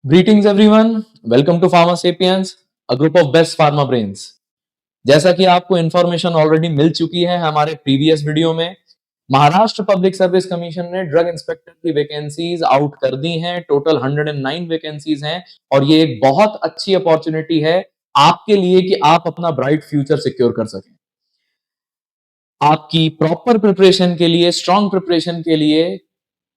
Greetings everyone, welcome to Pharma Sapience, a group of best pharma brains. जैसा कि आपको information already मिल चुकी है हमारे प्रीवियस वीडियो में, महाराष्ट्र पब्लिक सर्विस कमीशन ने ड्रग इंस्पेक्टर की वैकेंसीज आउट कर दी हैं। टोटल 109 वैकेंसीज हैं और ये एक बहुत अच्छी अपॉर्चुनिटी है आपके लिए कि आप अपना ब्राइट फ्यूचर सिक्योर कर सकें। आपकी प्रॉपर प्रिपरेशन के लिए, स्ट्रॉन्ग प्रिपरेशन के लिए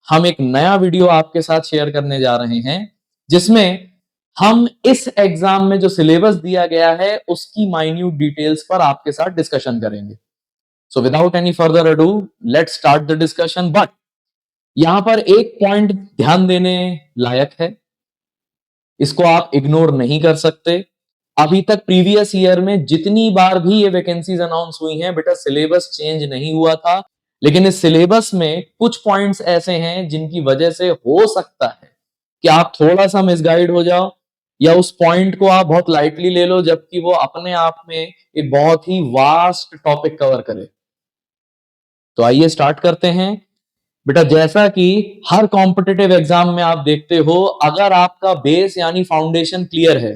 हम एक नया वीडियो आपके साथ शेयर करने जा रहे हैं, जिसमें हम इस एग्जाम में जो सिलेबस दिया गया है उसकी माइन्यूट डिटेल्स पर आपके साथ डिस्कशन करेंगे। So without any further ado, let's start the discussion. But यहां पर एक पॉइंट ध्यान देने लायक है, इसको आप इग्नोर नहीं कर सकते। अभी तक प्रीवियस ईयर में जितनी बार भी ये वैकेंसीज अनाउंस हुई हैं, बेटा सिलेबस चेंज नहीं हुआ था, लेकिन इस सिलेबस में कुछ पॉइंट्स ऐसे हैं जिनकी वजह से हो सकता है कि आप थोड़ा सा मिसगाइड हो जाओ या उस पॉइंट को आप बहुत लाइटली ले लो, जबकि वो अपने आप में एक बहुत ही वास्ट टॉपिक कवर करे। तो आइए स्टार्ट करते हैं। बेटा जैसा कि हर कॉम्पिटिटिव एग्जाम में आप देखते हो, अगर आपका बेस यानी फाउंडेशन क्लियर है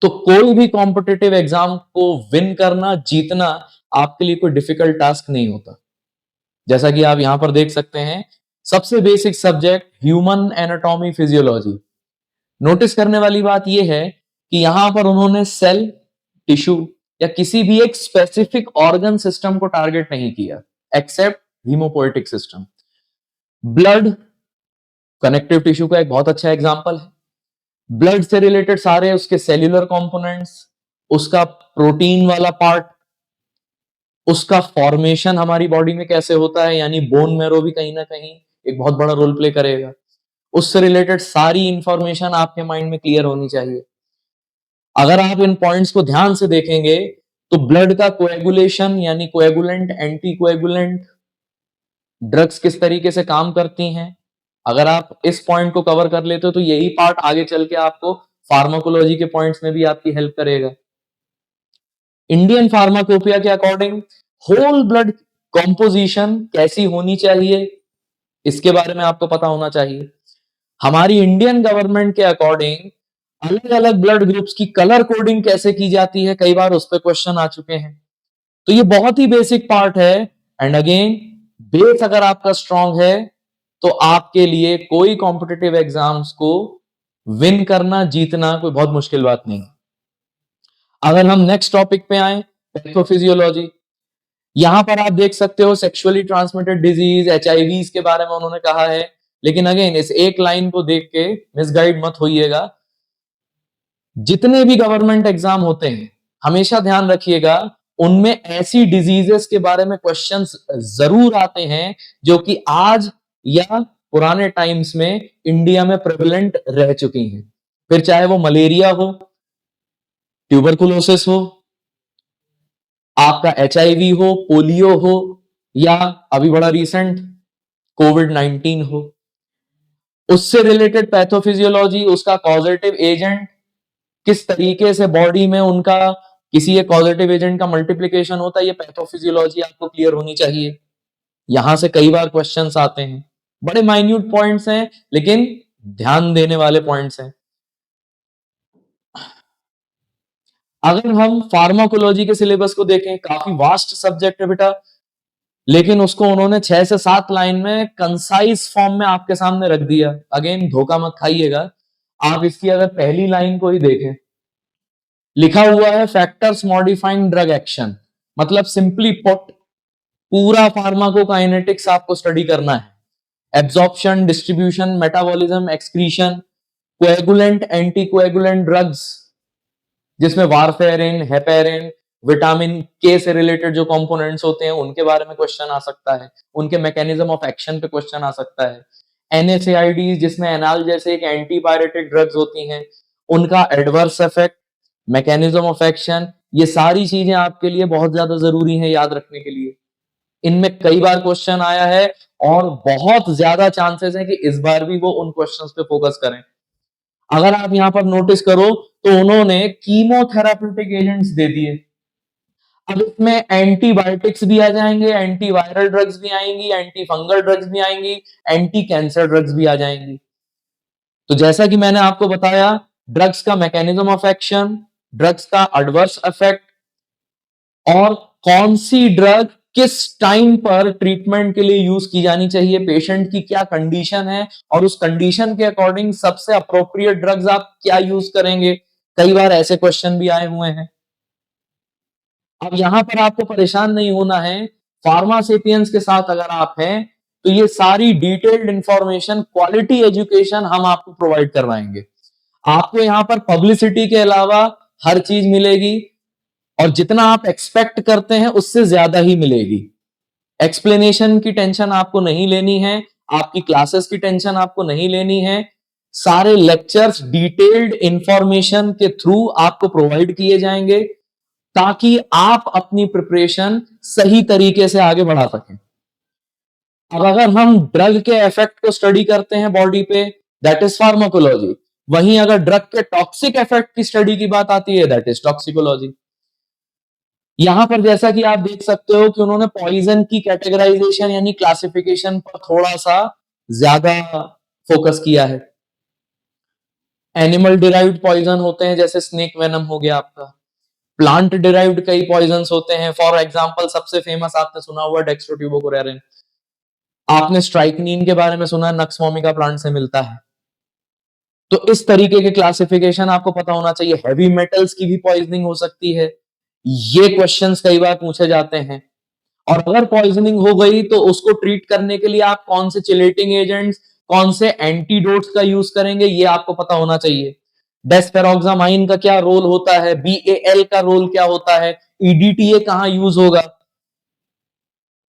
तो कोई भी कॉम्पिटिटिव एग्जाम को विन करना, जीतना आपके लिए कोई डिफिकल्ट टास्क नहीं होता। जैसा कि आप यहां पर देख सकते हैं, सबसे basic subject human anatomy physiology. Notice करने वाली बात यह है कि यहां पर उन्होंने सेल, टिश्यू या किसी भी एक स्पेसिफिक ऑर्गन सिस्टम को टारगेट नहीं किया, except haemopoietic system. Blood connective tissue का एक बहुत अच्छा एग्जांपल है। ब्लड से रिलेटेड सारे उसके सेल्यूलर कंपोनेंट्स, उसका प्रोटीन वाला पार्ट, उसका फॉर्मेशन हमारी बॉडी में कैसे होता है, यानी बोन मैरो भी कहीं ना कहीं एक बहुत बड़ा रोल प्ले करेगा। उससे रिलेटेड सारी इंफॉर्मेशन आपके माइंड में क्लियर होनी चाहिए। अगर आप इन पॉइंट्स को ध्यान से देखेंगे तो ब्लड का कोएगुलेशन यानी कोएगुलेंट, एंटी कोएगुलेंट, ड्रग्स किस तरीके से काम करती हैं, अगर आप इस पॉइंट को कवर कर लेते हो तो यही पार्ट आगे चल के आपको फार्माकोलॉजी के पॉइंट्स में भी आपकी हेल्प करेगा। इंडियन फार्माकोपिया के अकॉर्डिंग होल ब्लड कॉम्पोजिशन कैसी होनी चाहिए, इसके बारे में आपको पता होना चाहिए। हमारी इंडियन गवर्नमेंट के अकॉर्डिंग अलग अलग ब्लड ग्रुप्स की कलर कोडिंग कैसे की जाती है, कई बार उस पर क्वेश्चन आ चुके हैं। तो ये बहुत ही बेसिक पार्ट है। एंड अगेन, बेस अगर आपका स्ट्रांग है तो आपके लिए कोई कॉम्पिटिटिव एग्जाम्स को विन करना, जीतना कोई बहुत मुश्किल बात नहीं। अगर हम नेक्स्ट टॉपिक पे आए, पैथोफिजियोलॉजी, यहां पर आप देख सकते हो सेक्सुअली ट्रांसमिटेड डिजीज, एचआईवी के बारे में उन्होंने कहा है। लेकिन अगेन इस एक लाइन को देख के मिसगाइड मत होइएगा। जितने भी गवर्नमेंट एग्जाम होते हैं हमेशा ध्यान रखिएगा, उनमें ऐसी डिजीजेस के बारे में क्वेश्चंस जरूर आते हैं जो कि आज या पुराने टाइम्स में इंडिया में प्रेवलेंट रह चुकी हैं। फिर चाहे वो मलेरिया हो, ट्यूबरकुलोसिस हो, आपका एचआईवी हो, पोलियो हो, या अभी बड़ा रिसेंट कोविड-19 हो। उससे रिलेटेड पैथोफिजियोलॉजी, उसका कॉजेटिव एजेंट, किस तरीके से बॉडी में उनका किसी एक कॉजेटिव एजेंट का मल्टीप्लिकेशन होता है, ये पैथोफिजियोलॉजी आपको क्लियर होनी चाहिए। यहां से कई बार क्वेश्चंस आते हैं, बड़े माइन्यूट पॉइंट्स हैं लेकिन ध्यान देने वाले पॉइंट्स हैं। अगर हम फार्माकोलॉजी के सिलेबस को देखें, काफी वास्ट सब्जेक्ट है बेटा, लेकिन उसको उन्होंने 6 से 7 लाइन में कंसाइज फॉर्म में आपके सामने रख दिया। अगेन धोखा मत खाइएगा, आप इसकी अगर पहली लाइन को ही देखें, लिखा हुआ है फैक्टर्स मॉडिफाइंग ड्रग एक्शन, मतलब सिंपली पुट पूरा फार्माकोकाइनेटिक्स आपको स्टडी करना है। Absorption, distribution, metabolism, excretion, coagulant, anti coagulant drugs जिसमें वारफेरिन, हेपेरिन, विटामिन के से रिलेटेड जो कंपोनेंट्स होते हैं उनके बारे में क्वेश्चन आ सकता है, उनके मैकेनिज्म ऑफ एक्शन पे क्वेश्चन आ सकता है। एनएसएआईडी जिसमें एनाल जैसे एक एंटीपायरेटिक ड्रग्स होती हैं, उनका adverse effect, mechanism of action, ये सारी चीजें आपके लिए बहुत ज्यादा जरूरी है याद रखने के लिए। इनमें कई बार क्वेश्चन आया है और बहुत ज्यादा चांसेस है कि इस बार भी वो उन क्वेश्चंस पे फोकस करें। अगर आप यहां पर नोटिस करो तो उन्होंने कीमोथेराप्यूटिक एजेंट्स दे दिए। अब इसमें एंटीबायोटिक्स भी आ जाएंगे, एंटीवायरल ड्रग्स भी आएंगी, एंटी फंगल ड्रग्स भी आएंगी, एंटी कैंसर ड्रग्स भी आ जाएंगी। तो जैसा कि मैंने आपको बताया, ड्रग्स का मैकेनिज्म ऑफ एक्शन, ड्रग्स का एडवर्स इफेक्ट, और कौन सी ड्रग किस टाइम पर ट्रीटमेंट के लिए यूज की जानी चाहिए, पेशेंट की क्या कंडीशन है, और उस कंडीशन के अकॉर्डिंग सबसे अप्रोप्रिएट ड्रग्स आप क्या यूज करेंगे। कई बार ऐसे क्वेश्चन भी आए हुए हैं। अब यहां पर आपको परेशान नहीं होना है। फार्मा सेपियंस के साथ अगर आप हैं तो ये सारी डिटेल्ड इंफॉर्मेशन, क्वालिटी एजुकेशन हम आपको प्रोवाइड करवाएंगे। आपको यहां पर पब्लिसिटी के अलावा हर चीज मिलेगी, और जितना आप एक्सपेक्ट करते हैं उससे ज्यादा ही मिलेगी। एक्सप्लेनेशन की टेंशन आपको नहीं लेनी है, आपकी क्लासेस की टेंशन आपको नहीं लेनी है। सारे लेक्चर्स डिटेल्ड इंफॉर्मेशन के थ्रू आपको प्रोवाइड किए जाएंगे, ताकि आप अपनी प्रिपरेशन सही तरीके से आगे बढ़ा सकें। अब अगर हम ड्रग के इफेक्ट को स्टडी करते हैं बॉडी पे, दैट इज फार्माकोलॉजी। वहीं अगर ड्रग के टॉक्सिक इफेक्ट की स्टडी की बात आती है, दैट इज टॉक्सिकोलॉजी। यहां पर जैसा कि आप देख सकते हो कि उन्होंने पॉइजन की कैटेगराइजेशन यानी क्लासिफिकेशन पर थोड़ा सा ज्यादा फोकस किया है। एनिमल डिराइव्ड पॉइजन होते हैं, जैसे स्नेक वेनम हो गया आपका। प्लांट डिराइव्ड कई पॉइजन्स होते हैं, फॉर एग्जांपल सबसे फेमस आपने सुना हुआ डेक्स्ट्रोट्यूबोकुरेरिन। आपने स्ट्राइकनीन के बारे में सुना, नक्स वोमिका प्लांट से मिलता है। तो इस तरीके के क्लासिफिकेशन आपको पता होना चाहिए। हैवी मेटल्स की भी पॉइजनिंग हो सकती है, ये क्वेश्चंस कई बार पूछे जाते हैं। और अगर पॉइजनिंग हो गई तो उसको ट्रीट करने के लिए आप कौन से चिलेटिंग एजेंट्स, कौन से एंटीडोट्स का यूज करेंगे, ये आपको पता होना चाहिए। डेस्पेरोक्सामाइन का क्या रोल होता है, BAL का रोल क्या होता है, EDTA कहां यूज होगा।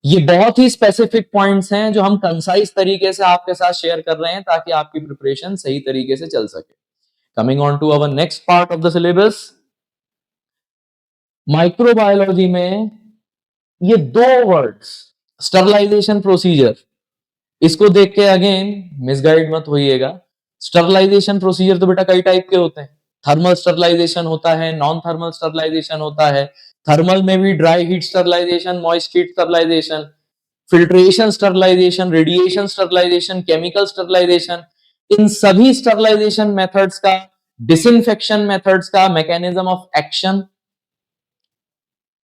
ये बहुत ही स्पेसिफिक पॉइंट्स हैं जो हम कंसाइज तरीके से आपके साथ शेयर कर रहे हैं, ताकि आपकी प्रिपरेशन सही तरीके से चल सके। Coming on to our next part of the syllabus, microbiology में ये दो वर्ड्स, स्टरलाइजेशन प्रोसीजर, इसको देख के अगेन मिसगाइड मत होइएगा। स्टरलाइजेशन प्रोसीजर तो बेटा कई टाइप के होते हैं। थर्मल स्टरलाइजेशन होता है, नॉन थर्मल स्टरलाइजेशन होता है। थर्मल में भी dry heat sterilization, moist heat sterilization, filtration sterilization, radiation sterilization, chemical sterilization. इन सभी स्टरलाइजेशन मेथड्स का, डिसइंफेक्शन मेथड्स का, मैकेनिज्म ऑफ एक्शन।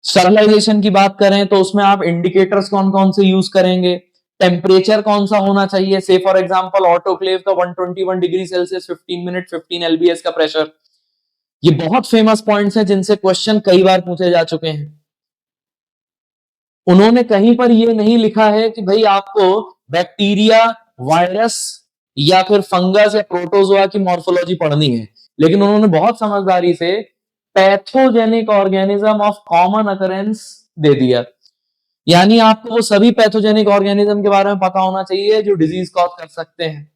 स्टरलाइजेशन की बात करें तो उसमें आप इंडिकेटर्स कौन कौन से यूज करेंगे, टेम्परेचर कौन सा होना चाहिए, से फॉर एग्जांपल ऑटोक्लेव का 121 डिग्री सेल्सियस 15 मिनट 15 LBS का प्रेशर। ये बहुत फेमस पॉइंट्स हैं जिनसे क्वेश्चन कई बार पूछे जा चुके हैं। उन्होंने कहीं पर ये नहीं लिखा है कि भाई आपको बैक्टीरिया, वायरस या फिर फंगस या प्रोटोजोआ की मॉर्फोलॉजी पढ़नी है, लेकिन उन्होंने बहुत समझदारी से pathogenic organism of common occurrence दे दिया। यानी आपको वो सभी पैथोजेनिक ऑर्गेनिज्म के बारे में पता होना चाहिए जो डिजीज कॉज कर सकते हैं।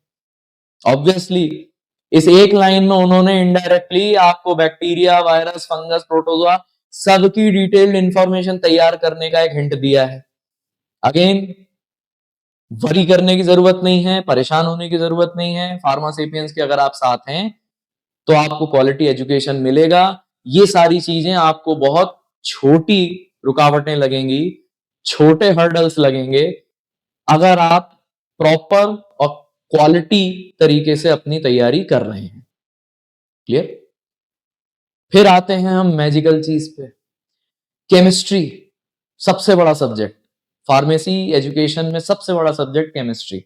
ऑब्वियसली इस एक लाइन में उन्होंने इनडायरेक्टली आपको बैक्टीरिया, वायरस, फंगस, प्रोटोजोआ सबकी डिटेल्ड इंफॉर्मेशन तैयार करने का एक हिंट दिया है। अगेन वरी करने की जरूरत नहीं है, परेशान होने की जरूरत नहीं है। फार्मा सेपियंस के अगर आप साथ हैं तो आपको क्वालिटी एजुकेशन मिलेगा। ये सारी चीजें आपको बहुत छोटी रुकावटें लगेंगी, छोटे हर्डल्स लगेंगे, अगर आप प्रॉपर और क्वालिटी तरीके से अपनी तैयारी कर रहे हैं। क्लियर? फिर आते हैं हम मैजिकल चीज पे, केमिस्ट्री। सबसे बड़ा सब्जेक्ट फार्मेसी एजुकेशन में, सबसे बड़ा सब्जेक्ट केमिस्ट्री।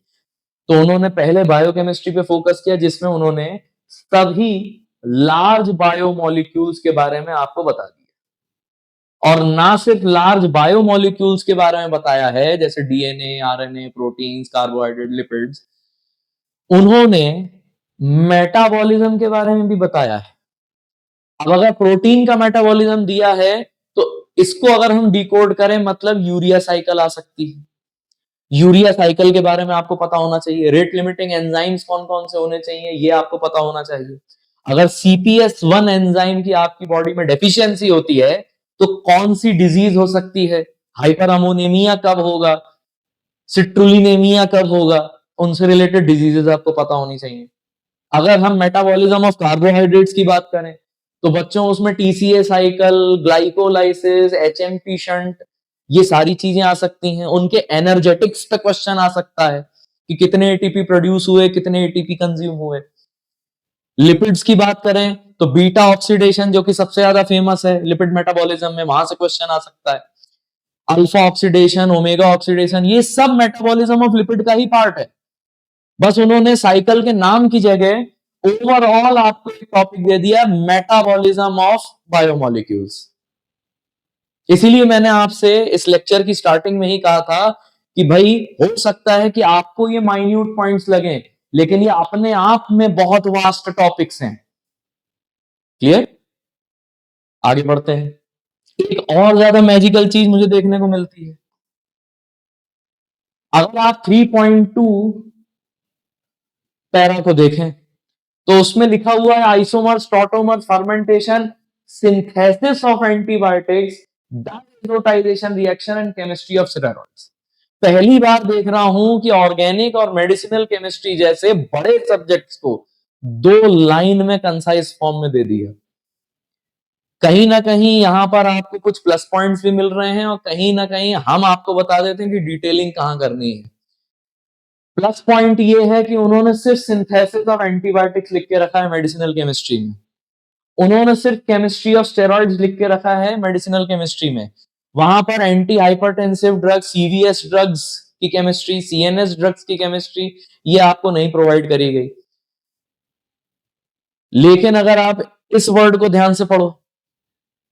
तो उन्होंने पहले बायोकेमिस्ट्री पे फोकस किया, जिसमें उन्होंने सभी लार्ज बायोमोलिक्यूल्स के बारे में आपको बता दिया। और ना सिर्फ लार्ज बायोमोलिक्यूल्स के बारे में बताया है, जैसे DNA, RNA, proteins, carbohydrate, lipids, उन्होंने मेटाबॉलिज्म के बारे में भी बताया है। अब अगर प्रोटीन का मेटाबॉलिज्म दिया है तो इसको अगर हम डिकोड करें, मतलब यूरिया साइकिल आ सकती है। यूरिया साइकिल के बारे में आपको पता होना चाहिए। रेट लिमिटिंग एंजाइम्स कौन कौन से होने चाहिए, ये आपको पता होना चाहिए। अगर CPS1 एंजाइम की आपकी बॉडी में डेफिशिएंसी होती है तो कौन सी डिजीज हो सकती है, हाइपर अमोनेमिया कब होगा, सिट्रुलिनेमिया कब होगा, उनसे रिलेटेड डिजीजेस आपको पता होनी चाहिए। अगर हम मेटाबॉलिज्म ऑफ कार्बोहाइड्रेट्स की बात करें तो बच्चों उसमें TCA cycle, glycolysis, HMP shunt, ये सारी चीजें आ सकती हैं। उनके एनर्जेटिक्स पे क्वेश्चन आ सकता है कि कितने ATP प्रोड्यूस हुए, कितने ATP कंज्यूम हुए। लिपिड्स की बात करें तो बीटा ऑक्सीडेशन जो कि सबसे ज्यादा फेमस है लिपिड मेटाबॉलिज्म में, वहां से क्वेश्चन आ सकता है। अल्फा ऑक्सीडेशन, ओमेगा ऑक्सीडेशन, ये सब मेटाबॉलिज्म ऑफ लिपिड का ही पार्ट है। बस उन्होंने साइकिल के नाम की जगह ओवरऑल आपको एक टॉपिक दे दिया, मेटाबॉलिज्म ऑफ बायोमोलिक्यूल्स। इसीलिए मैंने आपसे इस लेक्चर की स्टार्टिंग में ही कहा था कि भाई हो सकता है कि आपको ये माइन्यूट पॉइंट्स लगे, लेकिन ये अपने आप में बहुत वास्ट टॉपिक्स हैं। क्लियर? आगे बढ़ते हैं। एक और ज्यादा मैजिकल चीज मुझे देखने को मिलती है। अगर आप 3.2 पैरा को देखें तो उसमें लिखा हुआ है isomers, tautomers, fermentation, synthesis of antibiotics, dehydrotization reaction and chemistry of steroids. पहली बार देख रहा हूं कि ऑर्गेनिक और मेडिसिनल केमिस्ट्री जैसे बड़े सब्जेक्ट्स को 2 लाइन में कंसाइज फॉर्म में दे दिया। कहीं ना कहीं यहां पर आपको कुछ प्लस पॉइंट्स भी मिल रहे हैं और कहीं ना कहीं हम आपको बता देते हैं कि डिटेलिंग कहां करनी है। प्लस पॉइंट ये है कि उन्होंने सिर्फ सिंथेसिस ऑफ एंटीबायोटिक्स लिख के रखा है मेडिसिनल केमिस्ट्री में, उन्होंने सिर्फ केमिस्ट्री ऑफ स्टेरॉइड्स लिख के रखा है मेडिसिनल केमिस्ट्री में। वहां पर anti hypertensive drugs, CVS drugs की केमिस्ट्री, सीएनएस ड्रग्स की केमिस्ट्री ये आपको नहीं प्रोवाइड करी गई। लेकिन अगर आप इस वर्ड को ध्यान से पढ़ो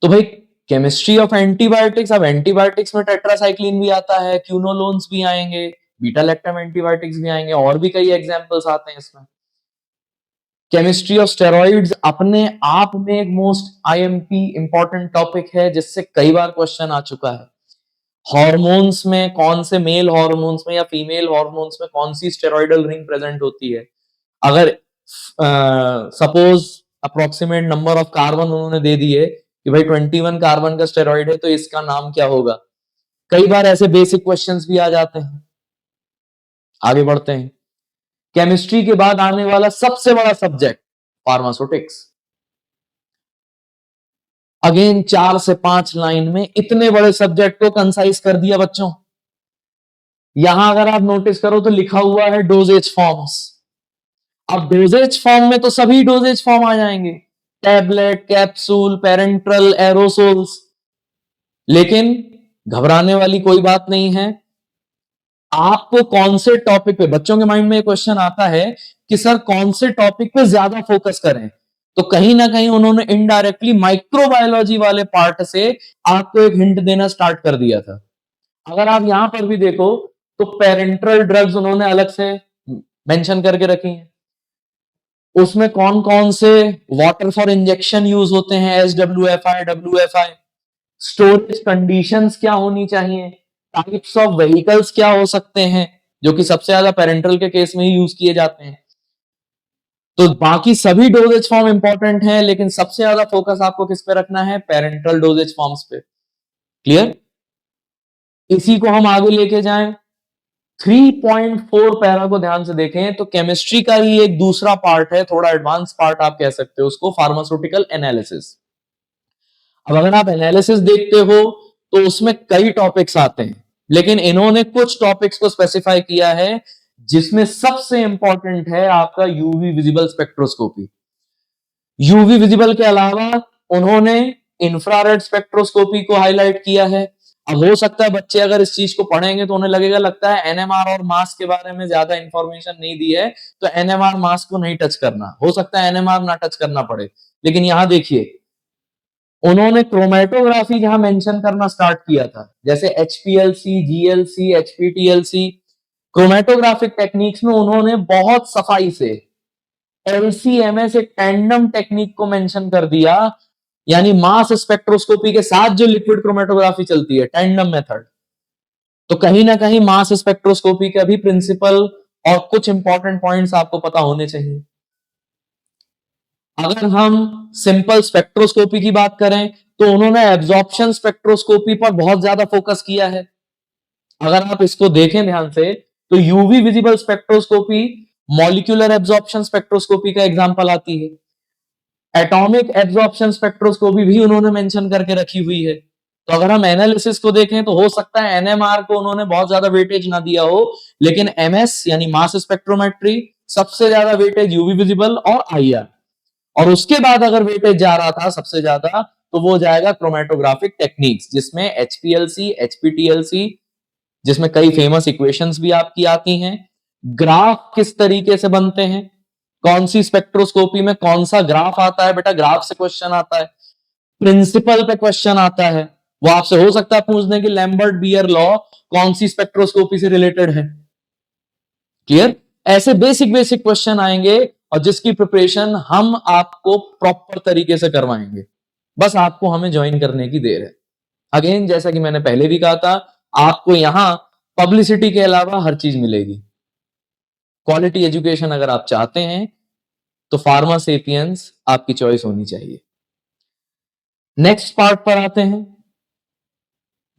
तो भाई केमिस्ट्री ऑफ एंटीबायोटिक्स, अब एंटीबायोटिक्स में टेट्रासाइक्लिन भी आता है, क्यूनोलोन्स भी आएंगे, बीटा लैक्टम एंटीबायोटिक्स भी आएंगे, और भी कई एग्जांपल्स आते हैं इसमें। केमिस्ट्री ऑफ स्टेरॉइड्स अपने आप में एक मोस्ट आईएमपी इंपॉर्टेंट टॉपिक है जिससे कई बार क्वेश्चन आ चुका है। हार्मोन्स में कौन से मेल हार्मोन्स में या फीमेल हार्मोन्स में कौन सी स्टेरॉइडल रिंग प्रेजेंट होती है। अगर suppose approximate number of carbon उन्होंने दे दिए कि भाई 21 कार्बन का स्टेरॉइड है तो इसका नाम क्या होगा। कई बार ऐसे बेसिक क्वेश्चंस भी आ जाते हैं। आगे बढ़ते हैं। केमिस्ट्री के बाद आने वाला सबसे बड़ा सब्जेक्ट फार्मास्यूटिक्स। अगेन 4 से 5 लाइन में इतने बड़े सब्जेक्ट को कंसाइज कर दिया बच्चों। यहां अगर आप नोटिस करो तो लिखा हुआ है डोजेज फॉर्म्स। अब डोजेज फॉर्म में तो सभी डोजेज फॉर्म आ जाएंगे, टैबलेट, कैप्सूल, पेरेंट्रल, एरोसोल्स। लेकिन घबराने वाली कोई बात नहीं है। आपको कौन से टॉपिक पे, बच्चों के माइंड में क्वेश्चन आता है कि सर कौन से टॉपिक पे ज्यादा फोकस करें, तो कहीं ना कहीं उन्होंने इनडायरेक्टली माइक्रोबायोलॉजी वाले पार्ट से आपको एक हिंट देना स्टार्ट कर दिया था। अगर आप यहां पर भी देखो तो पेरेंट्रल ड्रग्स उन्होंने अलग से मेंशन करके रखी हैं। उसमें कौन कौन से वाटर फॉर इंजेक्शन यूज होते हैं, SWFI, WFI, स्टोरेज कंडीशंस क्या होनी चाहिए, टाइप्स ऑफ व्हीकल्स क्या हो सकते हैं जो कि सबसे ज्यादा पेरेंट्रल के केस में ही यूज किए जाते हैं। तो बाकी सभी डोजेज फॉर्म इंपॉर्टेंट है, लेकिन सबसे ज्यादा फोकस आपको किस पे रखना है, पेरेंट्रल डोजेज फॉर्म्स पे। क्लियर? इसी को हम आगे लेके जाएं, 3.4 पैरा को ध्यान से देखें तो केमिस्ट्री का ही एक दूसरा पार्ट है, थोड़ा एडवांस पार्ट आप कह सकते हो उसको, फार्मास्यूटिकल एनालिसिस। अब अगर आप एनालिसिस देखते हो तो उसमें कई टॉपिक्स आते हैं, लेकिन इन्होंने कुछ टॉपिक्स को स्पेसिफाई किया है जिसमें सबसे इंपॉर्टेंट है आपका UV visible spectroscopy. UV visible के अलावा उन्होंने इंफ्रारेड स्पेक्ट्रोस्कोपी को हाईलाइट किया है। अब हो सकता है बच्चे अगर इस चीज को पढ़ेंगे तो उन्हें लगेगा, लगता है एनएमआर और मास के बारे में ज्यादा इंफॉर्मेशन नहीं दी है तो एनएमआर मास को नहीं टच करना, हो सकता है एनएमआर ना टच करना पड़े। लेकिन यहां देखिए उन्होंने क्रोमेटोग्राफी जहां मेंशन करना स्टार्ट किया था, जैसे HPLC, GLC, HPTLC, chromatographic techniques में उन्होंने बहुत सफाई से LCMS एक टैंडम टेक्निक को मेंशन कर दिया, यानी मास स्पेक्ट्रोस्कोपी के साथ जो लिक्विड क्रोमेटोग्राफी चलती है, टैंडम मेथड। तो कहीं ना कहीं मास स्पेक्ट्रोस्कोपी का भी प्रिंसिपल और कुछ इंपॉर्टेंट पॉइंट्स आपको पता होने चाहिए। अगर हम सिंपल स्पेक्ट्रोस्कोपी की बात करें तो उन्होंने एब्जॉर्प्शन स्पेक्ट्रोस्कोपी पर बहुत ज्यादा फोकस किया है। अगर आप इसको देखें ध्यान से तो UV visible spectroscopy molecular absorption spectroscopy का एग्जांपल आती है। एटॉमिक एब्जॉर्प्शन स्पेक्ट्रोस्कोपी भी उन्होंने मेंशन करके रखी हुई है। तो अगर हम एनालिसिस को देखें तो हो सकता है एनएमआर को उन्होंने बहुत ज्यादा वेटेज ना दिया हो, लेकिन एमएस यानी मास स्पेक्ट्रोमेट्री सबसे ज्यादा वेटेज यूवी विजिबल और आईआर। और उसके बाद अगर वेटेज जा रहा था सबसे ज्यादा तो वो जाएगा क्रोमेटोग्राफिक टेक्निक्स, जिसमें एचपीएलसी, एचपीटीएलसी, जिसमें कई फेमस इक्वेशंस भी आपकी आती हैं। ग्राफ किस तरीके से बनते हैं, कौन सी स्पेक्ट्रोस्कोपी में कौन सा ग्राफ आता है, बेटा ग्राफ से क्वेश्चन आता है। प्रिंसिपल पे क्वेश्चन आता है, वो आपसे हो सकता है पूछने की लैम्बर्ट बियर लॉ कौन सी स्पेक्ट्रोस्कोपी से रिलेटेड है। क्लियर? ऐसे बेसिक बेसिक क्वेश्चन आएंगे और जिसकी प्रिपरेशन हम आपको प्रॉपर तरीके से करवाएंगे, बस आपको हमें ज्वाइन करने की देर है। अगेन जैसा कि मैंने पहले भी कहा था, आपको यहां पब्लिसिटी के अलावा हर चीज मिलेगी। क्वालिटी एजुकेशन अगर आप चाहते हैं तो फार्मा सेपियंस आपकी चॉइस होनी चाहिए। नेक्स्ट पार्ट पर आते हैं।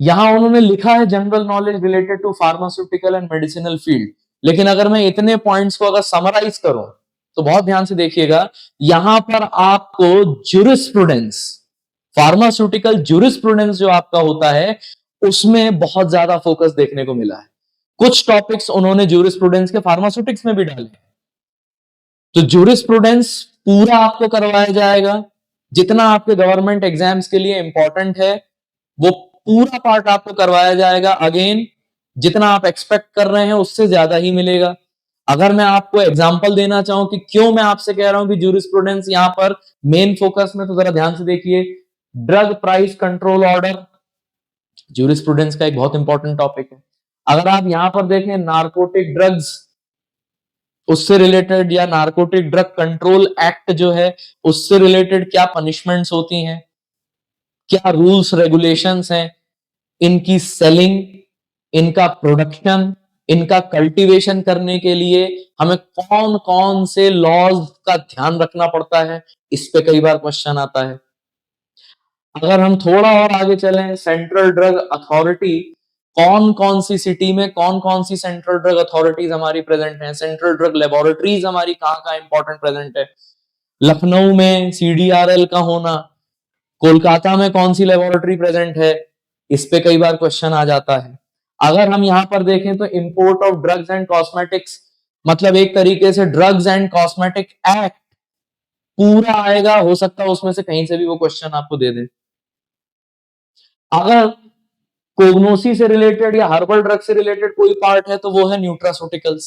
यहां उन्होंने लिखा है general knowledge related to pharmaceutical and medicinal field, लेकिन अगर मैं इतने पॉइंट्स को अगर समराइज करूं तो बहुत ध्यान से देखिएगा, यहां पर आपको ज्यूरिस्प्रूडेंस, फार्मास्यूटिकल ज्यूरिस्प्रूडेंस जो आपका होता है उसमें बहुत ज्यादा फोकस देखने को मिला है। कुछ टॉपिक्स उन्होंने ज्यूरिस्प्रूडेंस के फार्मास्यूटिक्स में भी डाले। तो ज्यूरिस्प्रूडेंस पूरा आपको करवाया जाएगा, जितना आपके गवर्नमेंट एग्जाम्स के लिए इंपॉर्टेंट है वो पूरा पार्ट आपको करवाया जाएगा। अगेन जितना आप एक्सपेक्ट कर रहे हैं उससे ज्यादा ही मिलेगा। अगर मैं आपको एग्जांपल देना चाहूं कि क्यों मैं आपसे कह रहा हूं कि ज्यूरिस्प्रूडेंस यहां पर मेन फोकस में, तो जरा ध्यान से देखिए। Drug price control order jurisprudence का एक बहुत इंपॉर्टेंट टॉपिक है। अगर आप यहां पर देखें नार्कोटिक ड्रग्स, उससे रिलेटेड, या नार्कोटिक ड्रग कंट्रोल एक्ट जो है उससे रिलेटेड क्या पनिशमेंट्स होती हैं, क्या रूल्स रेगुलेशंस हैं, इनकी सेलिंग, इनका प्रोडक्शन, इनका कल्टीवेशन करने के लिए हमें कौन कौन से लॉज का ध्यान रखना पड़ता है, इस पे कई बार क्वेश्चन आता है। अगर हम थोड़ा और आगे चलें, सेंट्रल ड्रग अथॉरिटी, कौन कौन सी सिटी में कौन कौन सी सेंट्रल ड्रग अथॉरिटीज हमारी प्रेजेंट हैं, सेंट्रल ड्रग लेबोरेटरीज हमारी कहां कहां इंपॉर्टेंट प्रेजेंट है, लखनऊ में सीडीआरएल का होना, कोलकाता में कौन सी लेबोरेटरी प्रेजेंट है, इस पे कई बार क्वेश्चन आ जाता है। अगर हम यहां पर देखें तो import of drugs and cosmetics, मतलब एक तरीके से ड्रग्स एंड कॉस्मेटिक एक्ट पूरा आएगा, हो सकता है उसमें से कहीं से भी वो क्वेश्चन आपको दे दे। अगर कोग्नोसी से रिलेटेड या हर्बल ड्रग से रिलेटेड कोई पार्ट है तो वो है न्यूट्रास्यूटिकल्स।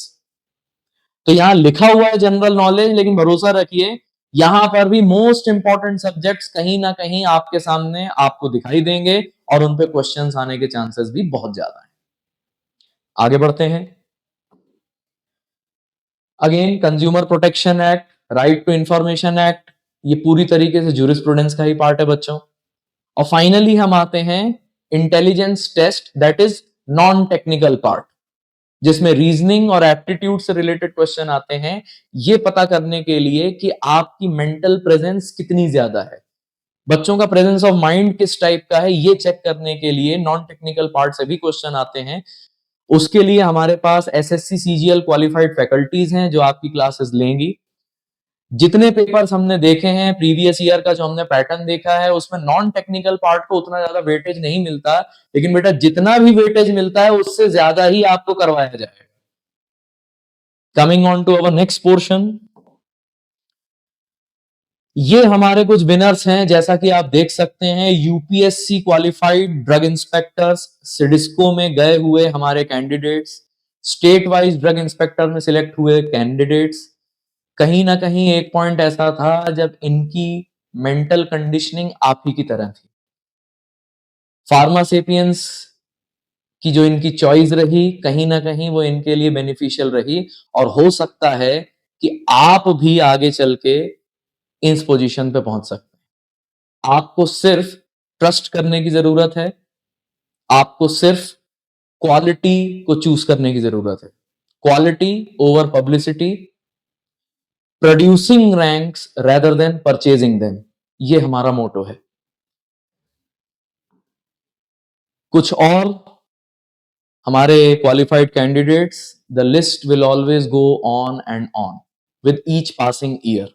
तो यहां लिखा हुआ है जनरल नॉलेज, लेकिन भरोसा रखिए यहां पर भी मोस्ट इंपॉर्टेंट सब्जेक्ट्स कहीं ना कहीं आपके सामने आपको दिखाई देंगे और उन पे क्वेश्चंस आने के चांसेस भी बहुत ज्यादा हैं। आगे बढ़ते हैं। Again consumer protection act, right to information act, ये पूरी तरीके से ज्यूरिस्प्रूडेंस का ही पार्ट है बच्चों। और फाइनली हम आते हैं intelligence test, that is non technical part, जिसमें रीजनिंग और एप्टीट्यूड से रिलेटेड क्वेश्चन आते हैं, ये पता करने के लिए कि आपकी मेंटल प्रेजेंस कितनी ज्यादा है, बच्चों का प्रेजेंस ऑफ माइंड किस टाइप का है, ये चेक करने के लिए नॉन टेक्निकल पार्ट से भी क्वेश्चन आते हैं। उसके लिए हमारे पास एसएससी सीजीएल क्वालिफाइड फैकल्टीज हैं जो आपकी क्लासेस लेंगी। जितने पेपर्स हमने देखे हैं प्रीवियस ईयर का, जो हमने पैटर्न देखा है, उसमें नॉन टेक्निकल पार्ट को उतना ज्यादा वेटेज नहीं मिलता, लेकिन बेटा जितना भी वेटेज मिलता है उससे ज्यादा ही आपको करवाया जाएगा। Coming on to our next portion, ये हमारे कुछ विनर्स हैं, जैसा कि आप देख सकते हैं, यूपीएससी क्वालिफाइड ड्रग इंस्पेक्टर्स सिडिस्को में गए हुए हमारे candidates, state wise drug inspector में सिलेक्ट हुए कैंडिडेट्स। कहीं ना कहीं एक पॉइंट ऐसा था जब इनकी मेंटल कंडीशनिंग आप ही की तरह थी। फार्मा सेपियंस की जो इनकी चॉइस रही, कहीं ना कहीं वो इनके लिए बेनिफिशियल रही, और हो सकता है कि आप भी आगे चल के इस पोजीशन पे पहुंच सकते हैं। आपको सिर्फ ट्रस्ट करने की जरूरत है, आपको सिर्फ क्वालिटी को चूज करने की जरूरत है। Quality over publicity, producing ranks rather than purchasing them, ये हमारा मोटो है। कुछ और हमारे qualified candidates, the list will always go on and on with each passing year.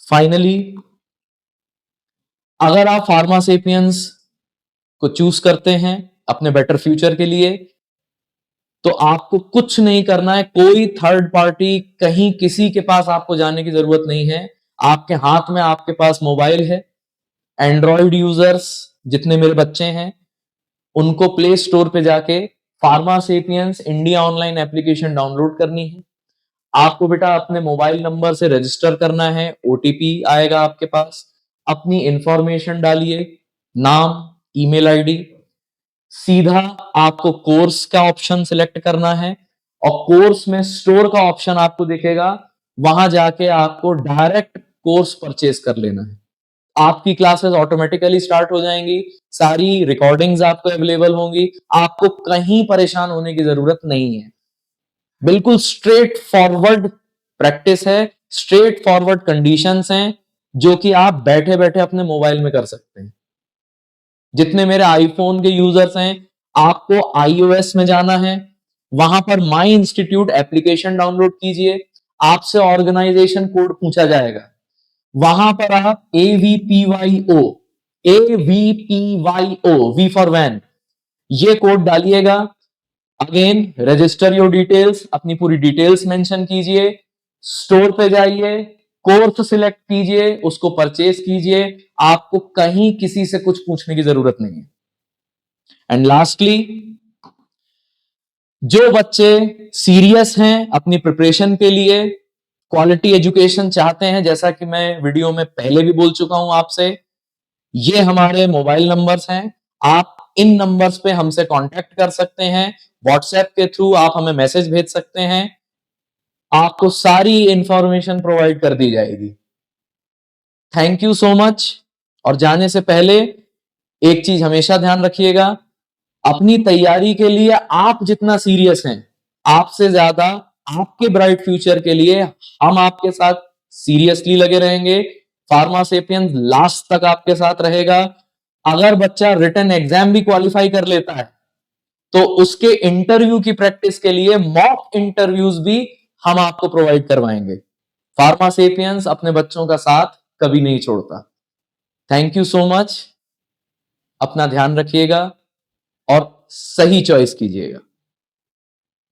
Finally अगर आप फार्मा सेपियंस को चूज करते हैं अपने बेटर फ्यूचर के लिए, तो आपको कुछ नहीं करना है, कोई थर्ड पार्टी कहीं किसी के पास आपको जाने की जरूरत नहीं है। आपके हाथ में आपके पास मोबाइल है। एंड्रॉइड यूजर्स जितने मेरे बच्चे हैं उनको प्ले स्टोर पे जाके pharma sapiens India online application download करनी है। आपको बेटा अपने मोबाइल नंबर से रजिस्टर करना है, ओटीपी आएगा आपके पास, अपनी इंफॉर्मेशन डालिए, नाम, ईमेल आईडी, सीधा आपको कोर्स का ऑप्शन सिलेक्ट करना है और कोर्स में स्टोर का ऑप्शन आपको दिखेगा, वहां जाके आपको डायरेक्ट कोर्स परचेज कर लेना है। आपकी क्लासेस ऑटोमेटिकली स्टार्ट हो जाएंगी, सारी रिकॉर्डिंग्स आपको अवेलेबल होंगी, आपको कहीं परेशान होने की जरूरत नहीं है। बिल्कुल स्ट्रेट फॉरवर्ड प्रैक्टिस है, स्ट्रेट फॉरवर्ड कंडीशंस हैं जो कि आप बैठे बैठे अपने मोबाइल में कर सकते हैं। जितने मेरे आईफोन के यूजर्स हैं, आपको iOS में जाना है, वहां पर माई इंस्टीट्यूट एप्लीकेशन डाउनलोड कीजिए, आपसे ऑर्गेनाइजेशन कोड पूछा जाएगा, वहां पर आप AVPYO वी फॉर वैन ये कोड डालिएगा। अगेन रजिस्टर योर डिटेल्स, अपनी पूरी डिटेल्स मेंशन कीजिए, स्टोर पे जाइए, कोर्स सिलेक्ट कीजिए, उसको परचेज कीजिए, आपको कहीं किसी से कुछ पूछने की जरूरत नहीं है। एंड लास्टली, जो बच्चे सीरियस हैं अपनी प्रिपरेशन के लिए, क्वालिटी एजुकेशन चाहते हैं, जैसा कि मैं वीडियो में पहले भी बोल चुका हूं आपसे, ये हमारे मोबाइल नंबर्स हैं, आप इन नंबर्स पे हमसे कांटेक्ट कर सकते हैं, व्हाट्सएप के थ्रू आप हमें मैसेज भेज सकते हैं, आपको सारी इंफॉर्मेशन प्रोवाइड कर दी जाएगी। Thank you so much. और जाने से पहले एक चीज हमेशा ध्यान रखिएगा, अपनी तैयारी के लिए आप जितना सीरियस हैं, आपसे ज्यादा आपके ब्राइट फ्यूचर के लिए हम आपके साथ सीरियसली लगे रहेंगे। फार्मा सेपियंस लास्ट तक आपके साथ रहेगा। अगर बच्चा रिटन एग्जाम भी क्वालिफाई कर लेता है तो उसके इंटरव्यू की प्रैक्टिस के लिए मॉक इंटरव्यूज भी हम आपको प्रोवाइड करवाएंगे। फार्मा सेपियंस अपने बच्चों का साथ कभी नहीं छोड़ता। Thank you so much. अपना ध्यान रखिएगा और सही चॉइस कीजिएगा।